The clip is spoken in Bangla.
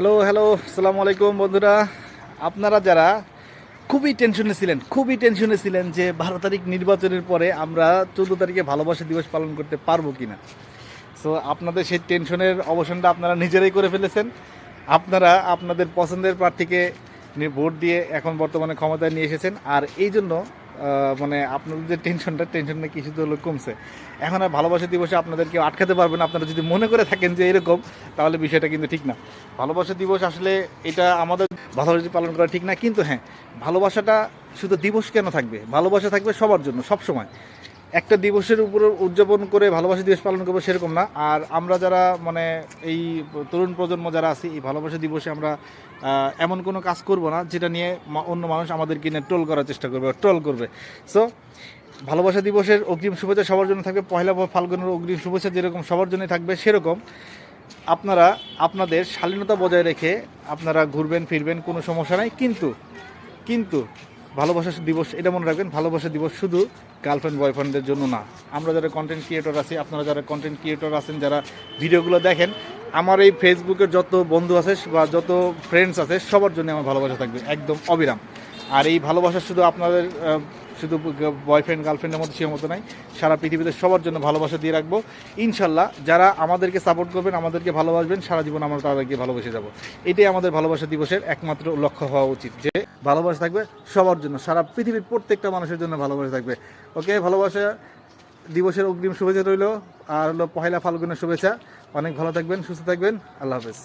হ্যালো হ্যালো আসসালামু আলাইকুম বন্ধুরা। আপনারা যারা খুবই টেনশনে ছিলেন যে 12 তারিখ নির্বাচনের পরে আমরা 14 তারিখে ভালোবাসা দিবস পালন করতে পারবো কিনা। সো আপনাদের সেই টেনশনের অবসানটা আপনারা নিজেরাই করে ফেলেছেন। আপনারা আপনাদের পছন্দের প্রার্থীকে ভোট দিয়ে এখন বর্তমানে ক্ষমতায় নিয়ে এসেছেন, আর এই জন্য মানে আপনাদের যে টেনশনটা কিছু তো হলো কমছে। এখন আর ভালোবাসা দিবসে আপনাদের কেউ আটকাতে পারবে না। আপনারা যদি মনে করে থাকেন যে এরকম, তাহলে বিষয়টা কিন্তু ঠিক না। ভালোবাসা দিবস আসলে এটা আমাদের ভালোবাসা পালন করা ঠিক না, কিন্তু হ্যাঁ, ভালোবাসাটা শুধু দিবস কেন থাকবে, ভালোবাসা থাকবে সবার জন্য সব সময়। একটা দিবসের উপর উদযাপন করে ভালোবাসা দিবস পালন করবো সেরকম না। আর আমরা যারা মানে এই তরুণ প্রজন্ম যারা আছি, এই ভালোবাসা দিবসে আমরা এমন কোনো কাজ করব না যেটা নিয়ে অন্য মানুষ আমাদেরকে নিয়ে ট্রোল করার চেষ্টা করবে, ট্রোল করবে। সো ভালোবাসা দিবসের অগ্রিম শুভেচ্ছা সবার জন্য থাকবে। পয়লা ফাল্গুনের অগ্রিম শুভেচ্ছা যেরকম সবার জন্যই থাকবে, সেরকম আপনারা আপনাদের শালীনতা বজায় রেখে আপনারা ঘুরবেন ফিরবেন, কোনো সমস্যা নাই। কিন্তু কিন্তু ভালোবাসা দিবস এটা মনে রাখবেন, ভালোবাসা দিবস শুধু গার্লফ্রেন্ড বয়ফ্রেন্ডদের জন্য না। আমরা যারা কন্টেন্ট ক্রিয়েটর আছি, আপনারা যারা কন্টেন্ট ক্রিয়েটর আছেন, যারা ভিডিওগুলো দেখেন, আমার এই ফেসবুকের যত বন্ধু আছে বা যত ফ্রেন্ডস আছে, সবার জন্য আমার ভালোবাসা থাকবে একদম অবিরাম। আর এই ভালোবাসা শুধু আপনাদের শুধু বয়ফ্রেন্ড গার্লফ্রেন্ডের মধ্যে সীমাবদ্ধ নাই, সারা পৃথিবীতে সবার জন্য ভালোবাসা দিয়ে রাখবো ইনশাল্লাহ। যারা আমাদেরকে সাপোর্ট করবেন, আমাদেরকে ভালোবাসবেন, সারা জীবন আমরা তাদেরকে ভালোবেসে যাব। এটাই আমাদের ভালোবাসা দিবসের একমাত্র লক্ষ্য হওয়া উচিত, যে ভালোবাসা থাকবে সবার জন্য, সারা পৃথিবীর প্রত্যেকটা মানুষের জন্য ভালোবাসা থাকবে। ওকে, ভালোবাসা দিবসের অগ্রিম শুভেচ্ছা রইল, আর হলো পহেলা ফাল্গুনের শুভেচ্ছা। অনেক ভালো থাকবেন, সুস্থ থাকবেন, আল্লাহ হাফেজ।